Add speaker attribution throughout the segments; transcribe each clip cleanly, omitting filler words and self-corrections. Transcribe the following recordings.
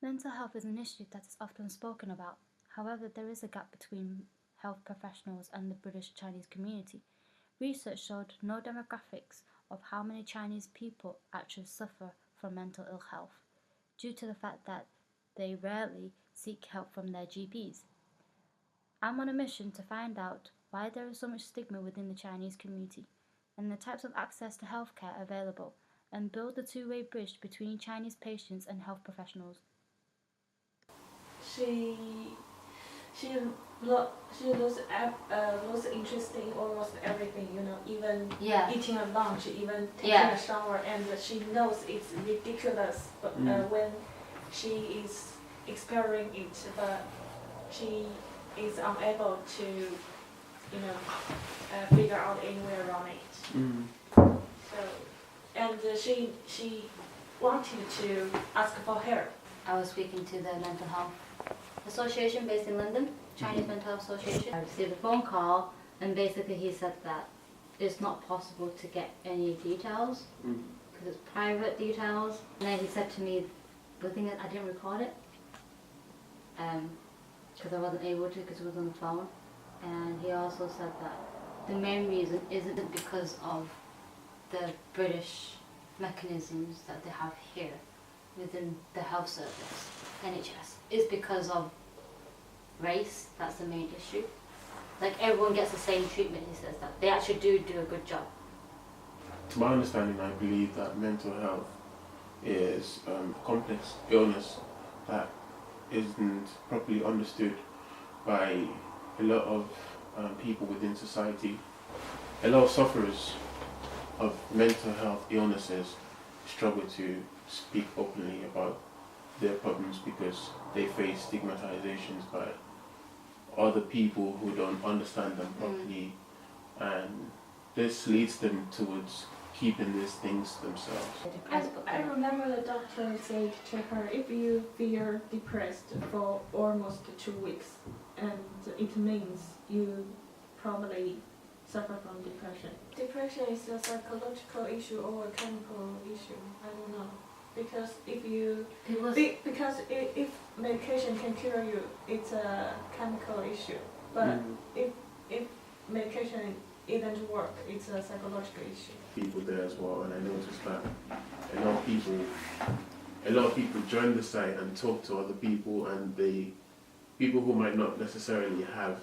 Speaker 1: Mental health is an issue that is often spoken about. However, there is a gap between health professionals and the British Chinese community. Research showed no demographics of how many Chinese people actually suffer from mental ill health, due to the fact that they rarely seek help from their GPs. I'm on a mission to find out why there is so much stigma within the Chinese community and the types of access to healthcare available, and build the two-way bridge between Chinese patients and health professionals.
Speaker 2: She lose interest in almost everything, even eating a lunch, even taking a shower, and she knows it's ridiculous when she is experiencing it, but she is unable to, figure out any way around it. So, and she wanted to ask for help.
Speaker 1: I was speaking to the mental health association based in London, Chinese Mental Health Association. I received a phone call, and basically he said that it's not possible to get any details because it's private details. And then he said to me, the thing is I didn't record it because I wasn't able to because it was on the phone. And he also said that the main reason isn't because of the British mechanisms that they have here within the health service, NHS, is because of race. That's the main issue. Like, everyone gets the same treatment, he says that. They actually do a good job.
Speaker 3: To my understanding, I believe that mental health is a complex illness that isn't properly understood by a lot of people within society. A lot of sufferers of mental health illnesses struggle to speak openly about their problems because they face stigmatizations by other people who don't understand them properly, and this leads them towards keeping these things themselves.
Speaker 2: I remember the doctor said to her, if you feel depressed for almost 2 weeks, and it means you probably suffer from depression. Depression is a psychological issue or a chemical issue. I don't know. Because if medication can cure you, it's a chemical issue. But if medication isn't work, it's a psychological issue.
Speaker 3: People there as well, and I noticed that a lot of people join the site and talk to other people, and people who might not necessarily have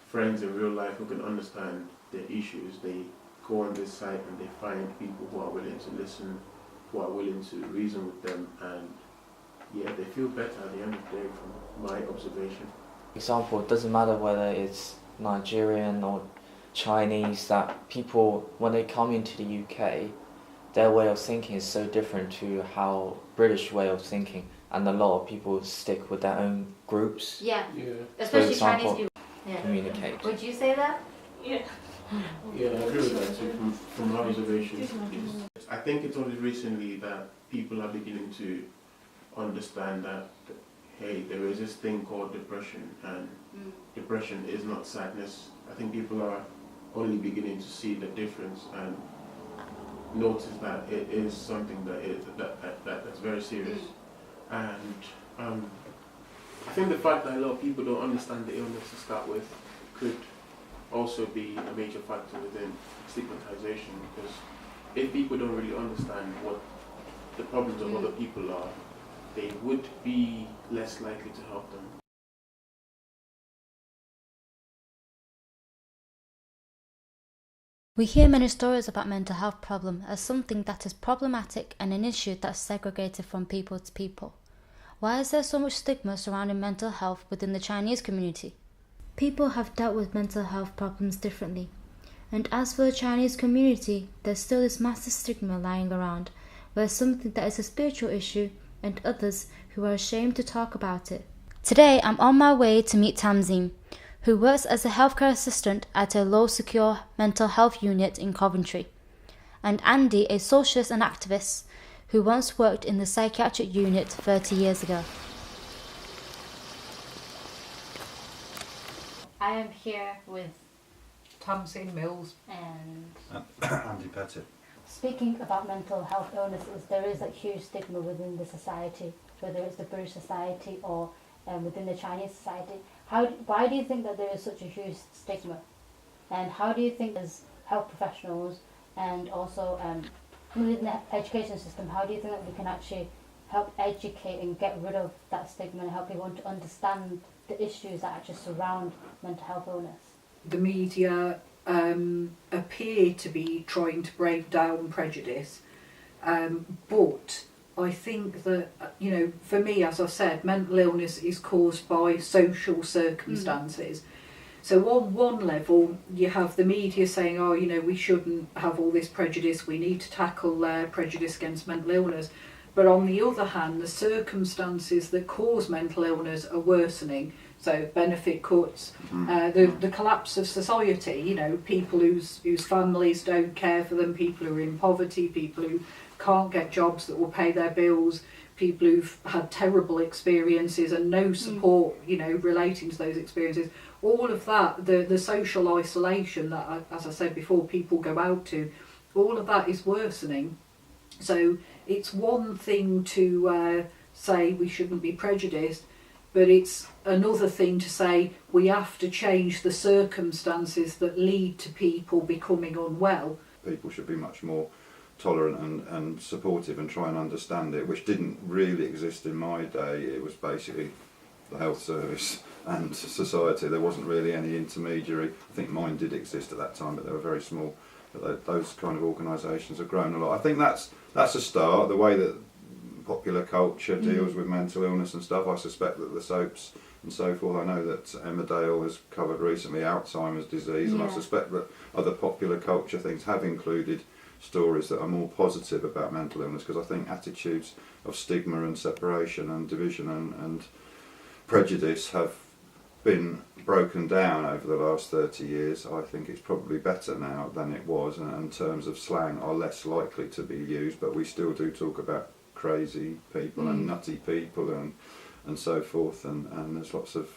Speaker 3: friends in real life who can understand their issues, they go on this site and they find people who are willing to listen, who are willing to reason with them, and they feel better at the end of the day from my observation.
Speaker 4: Example, it doesn't matter whether it's Nigerian or Chinese, that people, when they come into the UK, their way of thinking is so different to how British way of thinking, and a lot of people stick with their own groups.
Speaker 1: Yeah. Especially
Speaker 4: example,
Speaker 1: Chinese people.
Speaker 4: Communicate.
Speaker 1: Would you say that?
Speaker 2: Yeah.
Speaker 3: Yeah, I agree with that too, from my observation. I think it's only recently that people are beginning to understand that, hey, there is this thing called depression, and depression is not sadness. I think people are only beginning to see the difference and notice that it is something that's very serious. And I think the fact that a lot of people don't understand the illness to start with could also be a major factor within stigmatization, because if people don't really understand what the problems of other people are, they would be less likely to help them.
Speaker 1: We hear many stories about mental health problem as something that is problematic and an issue that's segregated from people to people. Why is there so much stigma surrounding mental health within the Chinese community? People have dealt with mental health problems differently. And as for the Chinese community, there's still this massive stigma lying around, where something that is a spiritual issue and others who are ashamed to talk about it. Today, I'm on my way to meet Tamzeen, who works as a healthcare assistant at a low-secure mental health unit in Coventry, and Andy, a socialist and activist who once worked in the psychiatric unit 30 years ago. I am here with
Speaker 5: Tamzeen Mills
Speaker 1: and
Speaker 5: Andy Pettit.
Speaker 1: Speaking about mental health illnesses, there is a huge stigma within the society, whether it's the British society or within the Chinese society. Why do you think that there is such a huge stigma? And how do you think as health professionals and also within the education system, how do you think that we can actually help educate and get rid of that stigma and help people to understand the issues that actually surround mental health illness?
Speaker 5: The media appear to be trying to break down prejudice, but I think that, for me, as I said, mental illness is caused by social circumstances. So on one level, you have the media saying, we shouldn't have all this prejudice, we need to tackle prejudice against mental illness. But on the other hand, the circumstances that cause mental illness are worsening. So benefit cuts, the collapse of society, people whose families don't care for them, people who are in poverty, people who can't get jobs that will pay their bills, people who've had terrible experiences and no support, relating to those experiences. All of that, the social isolation that, as I said before, people go out to, all of that is worsening. So it's one thing to say we shouldn't be prejudiced, but it's another thing to say we have to change the circumstances that lead to people becoming unwell.
Speaker 6: People should be much more tolerant and supportive and try and understand it, which didn't really exist in my day. It was basically the health service and society. There wasn't really any intermediary. I think mine did exist at that time, but they were very small. But those kind of organisations have grown a lot. I think that's a start. The way that popular culture deals with mental illness and stuff, I suspect that the soaps and so forth, I know that Emma Dale has covered recently Alzheimer's disease, and I suspect that other popular culture things have included stories that are more positive about mental illness, because I think attitudes of stigma and separation and division and prejudice have been broken down over the last 30 years. I think it's probably better now than it was, and terms of slang are less likely to be used, but we still do talk about crazy people and nutty people and so forth, and there's lots of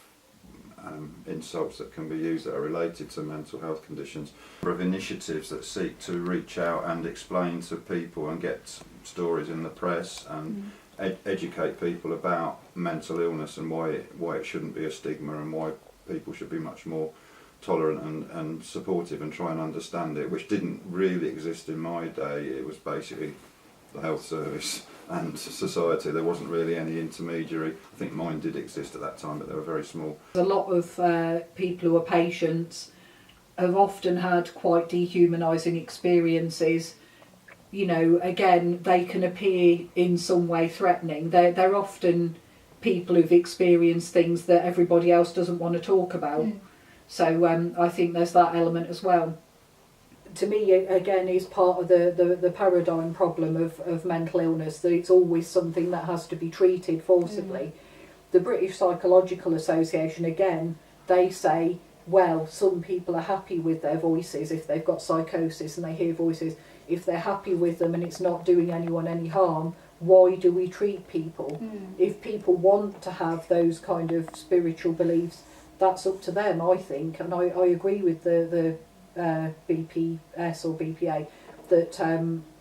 Speaker 6: insults that can be used that are related to mental health conditions. A number of initiatives that seek to reach out and explain to people and get stories in the press and educate people about mental illness and why it shouldn't be a stigma, and why people should be much more tolerant and supportive and try and understand it, which didn't really exist in my day. It was basically the health service and society. There wasn't really any intermediary. I think mine did exist at that time, but they were very small.
Speaker 5: A lot of people who are patients have often had quite dehumanising experiences. Again, they can appear in some way threatening. They're often people who've experienced things that everybody else doesn't want to talk about. So I think there's that element as well. To me, again, is part of the paradigm problem of mental illness, that it's always something that has to be treated forcibly. The British Psychological Association, again, they say, well, some people are happy with their voices if they've got psychosis and they hear voices. If they're happy with them and it's not doing anyone any harm, why do we treat people? If people want to have those kind of spiritual beliefs, that's up to them, I think. And I agree with the BPS or BPA that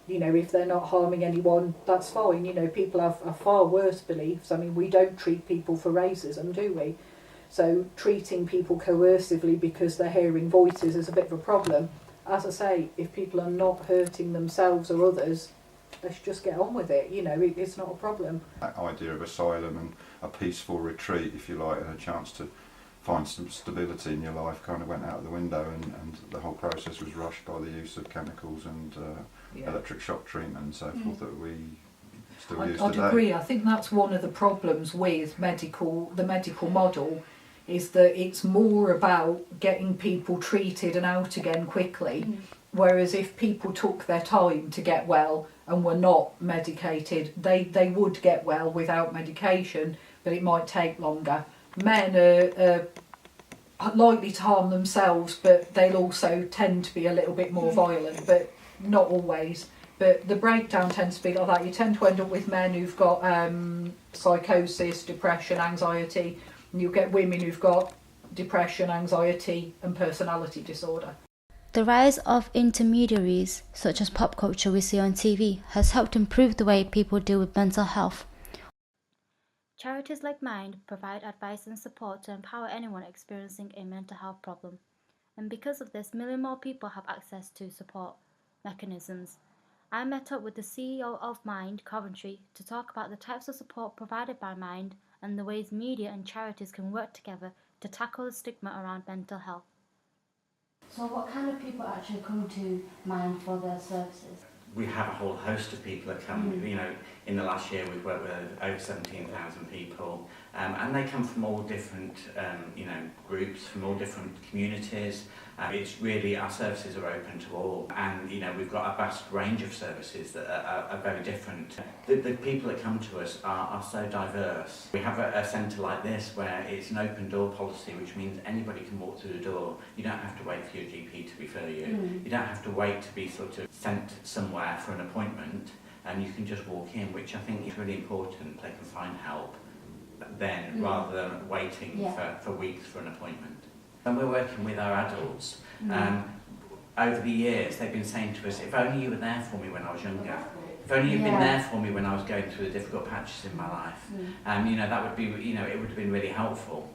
Speaker 5: if they're not harming anyone, that's fine. People have far worse beliefs. I mean, we don't treat people for racism, do we? So treating people coercively because they're hearing voices is a bit of a problem. As I say, if people are not hurting themselves or others, they should just get on with it. It's not a problem.
Speaker 6: That idea of asylum and a peaceful retreat, if you like, and a chance to find some stability in your life kind of went out the window, and the whole process was rushed by the use of chemicals and electric shock treatment and so forth that we still use today.
Speaker 5: I'd agree. I think that's one of the problems with the medical model, is that it's more about getting people treated and out again quickly, whereas if people took their time to get well and were not medicated, they would get well without medication, but it might take longer. Men are likely to harm themselves, but they'll also tend to be a little bit more violent, but not always. But the breakdown tends to be like that. You tend to end up with men who've got psychosis, depression, anxiety, and you'll get women who've got depression, anxiety and personality disorder.
Speaker 1: The rise of intermediaries, such as pop culture we see on TV, has helped improve the way people deal with mental health. Charities like mine provide advice and support to empower anyone experiencing a mental health problem. And because of this, million more people have access to support mechanisms. I met up with the CEO of Mind, Coventry, to talk about the types of support provided by Mind and the ways media and charities can work together to tackle the stigma around mental health. So what kind of people actually come to Mind for their services?
Speaker 7: We have a whole host of people that come, you know, in the last year we've worked with over 17,000 people, and they come from all different, you know, groups, from all different communities. It's really, our services are open to all, and, you know, we've got a vast range of services that are very different. The people that come to us are so diverse. We have a centre like this where it's an open door policy, which means anybody can walk through the door. You don't have to wait for your GP to refer you. You don't have to wait to be sort of sent somewhere for an appointment, and you can just walk in, which I think is really important. They can find help then, rather than waiting for weeks for an appointment. And we're working with our adults. Over the years, they've been saying to us, if only you were there for me when I was younger, if only you'd been there for me when I was going through the difficult patches in my life, you know, that would be, you know, it would have been really helpful.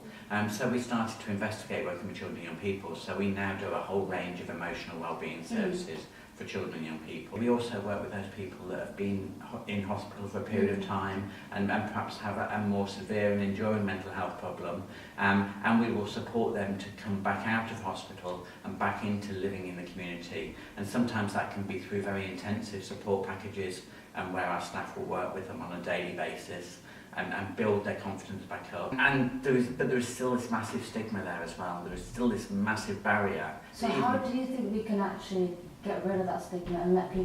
Speaker 7: So we started to investigate working with children and young people. So we now do a whole range of emotional wellbeing services for children and young people. We also work with those people that have been in hospital for a period of time and perhaps have a more severe and enduring mental health problem, and we will support them to come back out of hospital and back into living in the community. And sometimes that can be through very intensive support packages, where our staff will work with them on a daily basis and build their confidence back up. And there is still this massive stigma there as well. There is still this massive barrier.
Speaker 1: So how do you think we can actually get rid of that stigma and let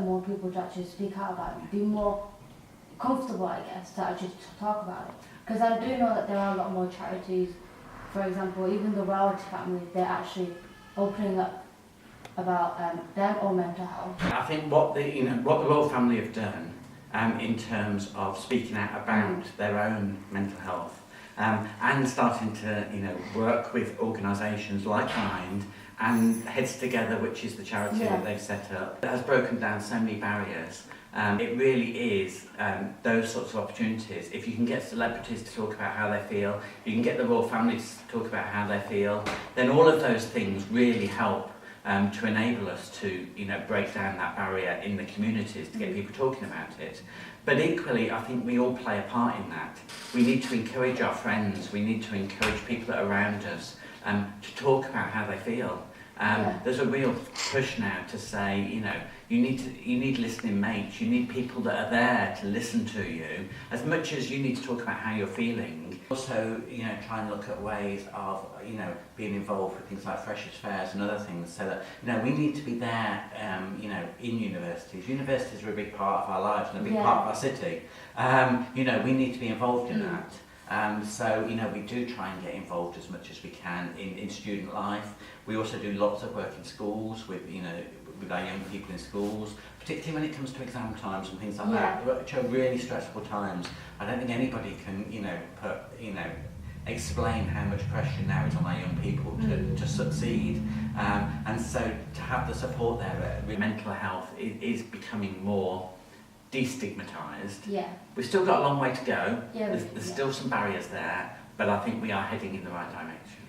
Speaker 1: more people to actually speak out about it, be more comfortable, I guess, to actually talk about it? Because I do know that there are a lot more charities, for example, even the Royalty family, they're actually opening up about their own mental health.
Speaker 7: I think what the Royal family have done in terms of speaking out about their own mental health, and starting to, you know, work with organisations like Mind and Heads Together, which is the charity that they've set up, has broken down so many barriers. It really is those sorts of opportunities. If you can get celebrities to talk about how they feel, you can get the royal families to talk about how they feel, then all of those things really help to enable us to, you know, break down that barrier in the communities, to get people talking about it. But equally, I think we all play a part in that. We need to encourage our friends, we need to encourage people that are around us to talk about how they feel. There's a real push now to say, you know, you need listening mates, you need people that are there to listen to you, as much as you need to talk about how you're feeling. Also, you know, try and look at ways of, you know, being involved with things like freshers' fairs and other things, so that, you know, we need to be there, you know, in universities. Universities are a big part of our lives and a big part of our city. You know, we need to be involved in that. So, you know, we do try and get involved as much as we can in student life. We also do lots of work in schools with, you know, with our young people in schools, particularly when it comes to exam times and things like that, which are really stressful times. I don't think anybody can, you know, explain how much pressure now is on our young people to succeed. And so to have the support there, mental health is becoming more destigmatised. We've still got a long way to go. There's still some barriers there, but I think we are heading in the right direction.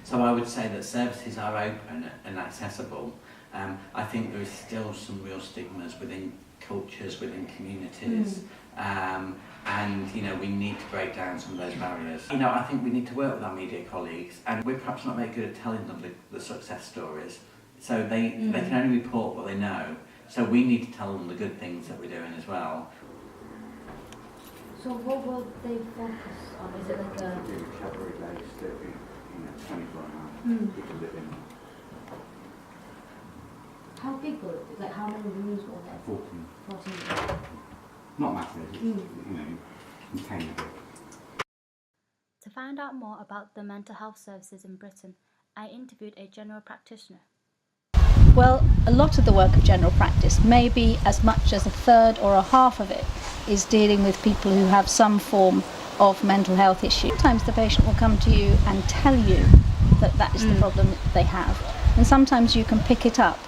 Speaker 7: So I would say that services are open and accessible. I think there is still some real stigmas within cultures, within communities, and, you know, we need to break down some of those barriers. You know, I think we need to work with our media colleagues, and we're perhaps not very good at telling them the success stories. So they can only report what they know. So we need to tell them the good things that we're doing as well.
Speaker 1: So what will they focus on? Is it like a...
Speaker 8: cabaret-based, you know, 24 hours, people live in.
Speaker 1: How big will it be? Like how many rooms will there be? 14.
Speaker 8: Not massive, it's, you know, contained a bit.
Speaker 1: To find out more about the mental health services in Britain, I interviewed a general practitioner.
Speaker 9: Well, a lot of the work of general practice, maybe as much as a third or a half of it, is dealing with people who have some form of mental health issue. Sometimes the patient will come to you and tell you that that is the problem they have. And sometimes you can pick it up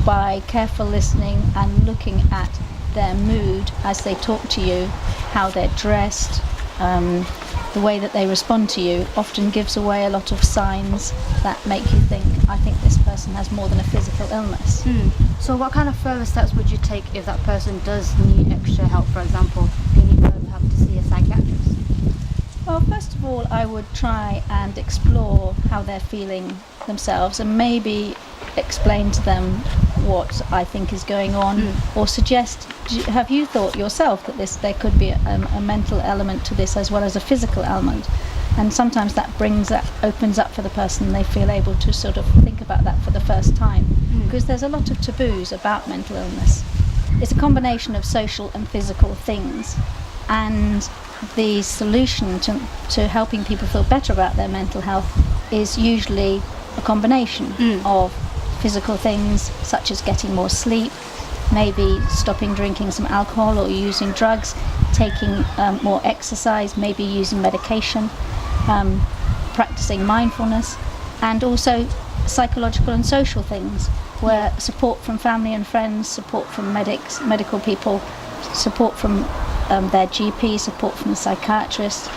Speaker 9: by careful listening and looking at their mood as they talk to you, how they're dressed, the way that they respond to you often gives away a lot of signs that make you think, I think this person has more than a physical illness.
Speaker 1: So what kind of further steps would you take if that person does need extra help? For example, if you need help to see a psychiatrist?
Speaker 9: Well, first of all, I would try and explore how they're feeling themselves and maybe explain to them what I think is going on, or suggest, have you thought yourself that there could be a mental element to this as well as a physical element? And sometimes that opens up for the person, they feel able to sort of think about that for the first time, because there's a lot of taboos about mental illness. It's a combination of social and physical things, and the solution to helping people feel better about their mental health is usually a combination of physical things such as getting more sleep, maybe stopping drinking some alcohol or using drugs, taking more exercise, maybe using medication, practicing mindfulness, and also psychological and social things where support from family and friends, support from medical people, support from their GP, support from the psychiatrist.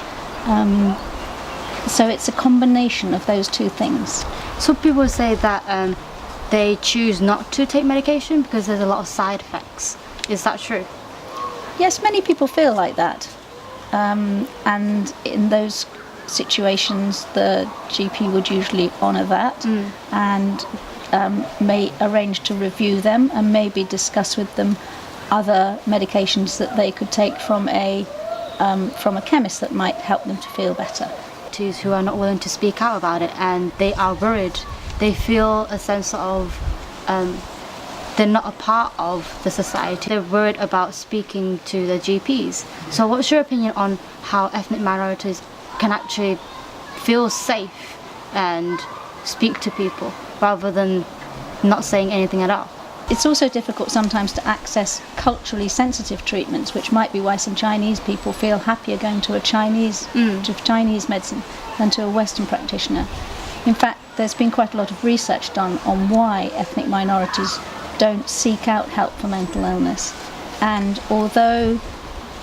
Speaker 9: So it's a combination of those two things.
Speaker 1: Some people say that they choose not to take medication because there's a lot of side effects. Is that true?
Speaker 9: Yes, many people feel like that. And in those situations, the GP would usually honour that and may arrange to review them and maybe discuss with them other medications that they could take from a chemist that might help them to feel better.
Speaker 1: Who are not willing to speak out about it, and they are worried. They feel a sense of they're not a part of the society. They're worried about speaking to their GPs. So what's your opinion on how ethnic minorities can actually feel safe and speak to people rather than not saying anything at all?
Speaker 9: It's also difficult sometimes to access culturally sensitive treatments, which might be why some Chinese people feel happier going to Chinese medicine than to a Western practitioner. In fact, there's been quite a lot of research done on why ethnic minorities don't seek out help for mental illness. And although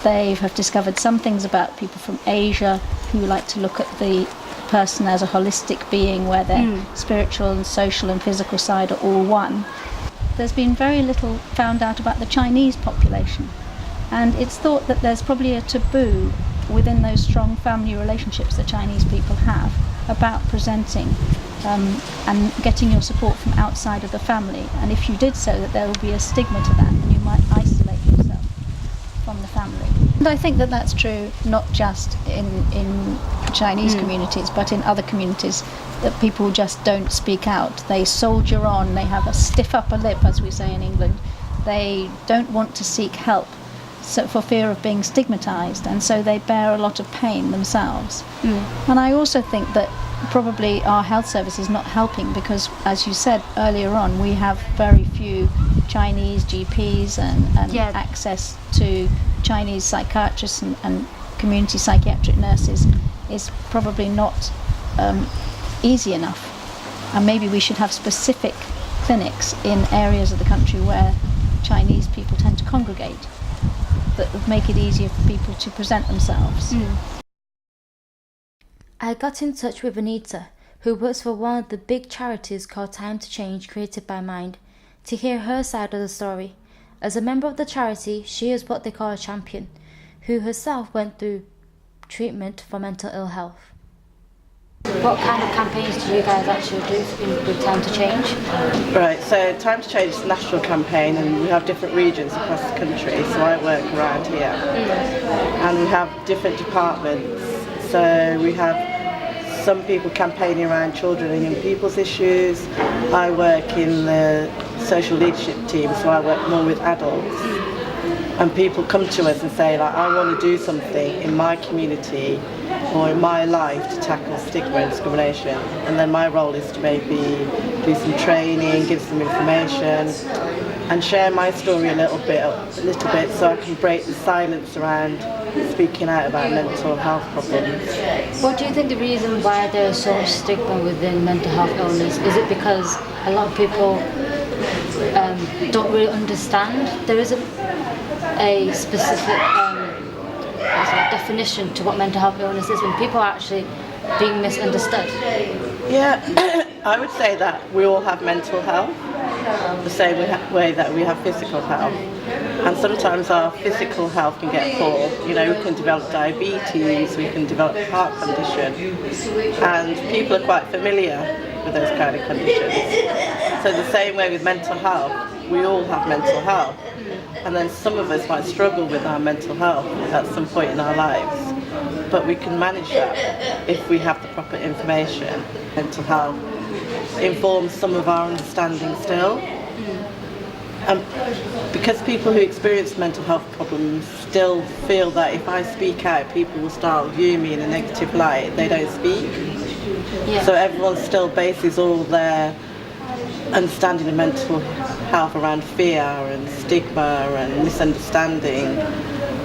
Speaker 9: they have discovered some things about people from Asia who like to look at the person as a holistic being where their spiritual and social and physical side are all one, there's been very little found out about the Chinese population. And it's thought that there's probably a taboo within those strong family relationships that Chinese people have about presenting and getting your support from outside of the family. And if you did so, that there will be a stigma to that and you might isolate yourself from the family. And I think that that's true not just in Chinese communities, but in other communities, that people just don't speak out. They soldier on, they have a stiff upper lip, as we say in England. They don't want to seek help for fear of being stigmatised, and so they bear a lot of pain themselves. And I also think that probably our health service is not helping because, as you said earlier on, we have very few Chinese GPs and access to Chinese psychiatrists and community psychiatric nurses is probably not easy enough. And maybe we should have specific clinics in areas of the country where Chinese people tend to congregate that would make it easier for people to present themselves.
Speaker 1: I got in touch with Anita, who works for one of the big charities called Time to Change, created by Mind, to hear her side of the story. As a member of the charity, she is what they call a champion, who herself went through treatment for mental ill health. What kind of campaigns do you guys actually do with Time to Change?
Speaker 10: Right, so Time to Change is a national campaign and we have different regions across the country, so I work around here. And we have different departments, so we have some people campaigning around children and young people's issues. I work in the social leadership team, so I work more with adults. And people come to us and say, like, I want to do something in my community or in my life to tackle stigma and discrimination. And then my role is to maybe do some training, give some information, and share my story a little bit so I can break the silence around speaking out about mental health problems.
Speaker 1: What do you think the reason why there is so much stigma within mental health illness? Is it because a lot of people don't really understand? There isn't a specific definition to what mental health illness is when people are actually being misunderstood.
Speaker 10: Yeah, I would say that we all have mental health the same way that we have physical health. And sometimes our physical health can get poor. You know, we can develop diabetes, we can develop a heart condition, and people are quite familiar with those kind of conditions. So the same way with mental health, we all have mental health. And then some of us might struggle with our mental health at some point in our lives. But we can manage that if we have the proper information. Mental health informs some of our understanding still. And because people who experience mental health problems still feel that if I speak out, people will start viewing me in a negative light, they don't speak.
Speaker 1: Yeah.
Speaker 10: So everyone still bases all their understanding of mental health around fear and stigma and misunderstanding,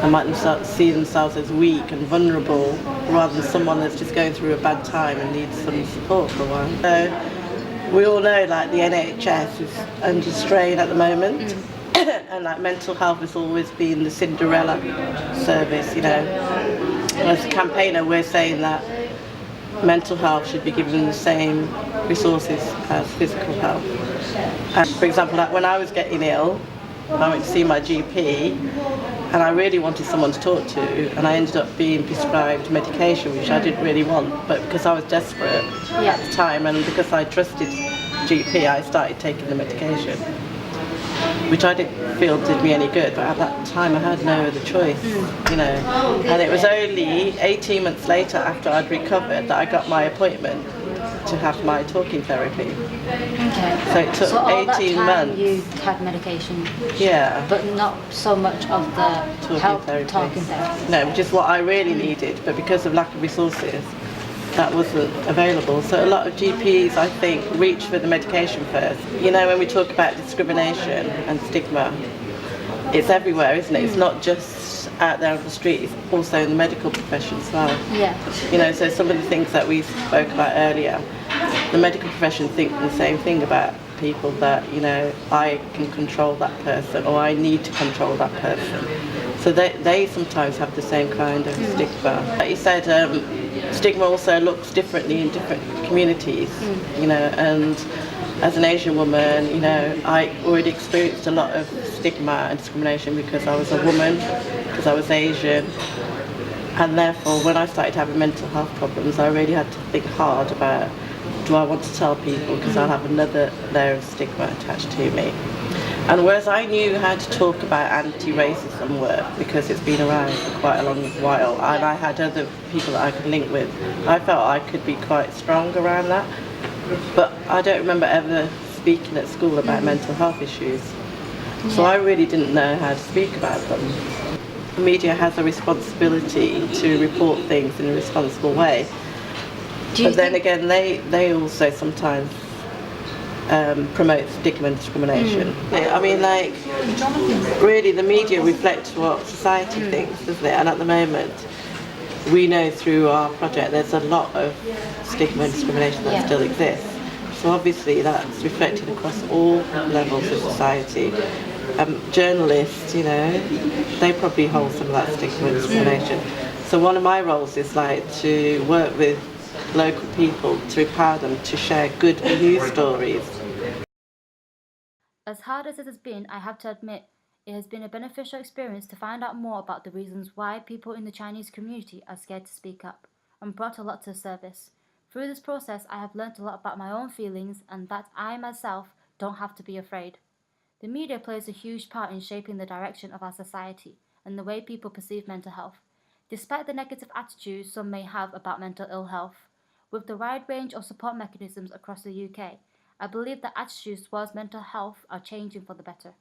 Speaker 10: and might see themselves as weak and vulnerable rather than someone that's just going through a bad time and needs some support for a while. So we all know like the NHS is under strain at the moment and like mental health has always been the Cinderella service, you know. As a campaigner we're saying that mental health should be given the same resources as physical health. And for example, like when I was getting ill, I went to see my GP and I really wanted someone to talk to, and I ended up being prescribed medication which I didn't really want, but because I was desperate at the time and because I trusted GP I started taking the medication, which I didn't feel did me any good, but at that time I had no other choice, you know. And it was only 18 months later after I'd recovered that I got my appointment to have my talking therapy.
Speaker 1: Okay.
Speaker 10: So it took
Speaker 1: so all
Speaker 10: 18
Speaker 1: that time
Speaker 10: months.
Speaker 1: You had medication.
Speaker 10: Yeah.
Speaker 1: But not so much of the talking therapy.
Speaker 10: No, which is what I really needed, but because of lack of resources, that wasn't available. So a lot of GPs, I think, reach for the medication first. You know, when we talk about discrimination and stigma, it's everywhere, isn't it? It's not just out there on the street, it's also in the medical profession as well.
Speaker 1: Yeah.
Speaker 10: You know, so some of the things that we spoke about earlier, the medical profession think the same thing about people, that, you know, I can control that person or I need to control that person. So they sometimes have the same kind of stigma. Like you said, stigma also looks differently in different communities, you know, and as an Asian woman, you know, I already experienced a lot of stigma and discrimination because I was a woman, because I was Asian, and therefore when I started having mental health problems I really had to think hard about, do I want to tell people because I'll have another layer of stigma attached to me. And whereas I knew how to talk about anti-racism work because it's been around for quite a long while and I had other people that I could link with, I felt I could be quite strong around that. But I don't remember ever speaking at school about mental health issues. So I really didn't know how to speak about them. The media has a responsibility to report things in a responsible way. But then again, they also sometimes promote stigma and discrimination. I mean, like, really the media reflects what society thinks, doesn't it? And at the moment, we know through our project there's a lot of stigma and discrimination that still exists. So obviously that's reflected across all levels of society. Journalists, you know, they probably hold some of that stigma and discrimination. So one of my roles is like to work with local people to empower them to share good news stories.
Speaker 1: As hard as it has been, I have to admit, it has been a beneficial experience to find out more about the reasons why people in the Chinese community are scared to speak up, and brought a lot to the surface. Through this process, I have learnt a lot about my own feelings and that I myself don't have to be afraid. The media plays a huge part in shaping the direction of our society and the way people perceive mental health. Despite the negative attitudes some may have about mental ill health, with the wide range of support mechanisms across the UK, I believe that attitudes towards mental health are changing for the better.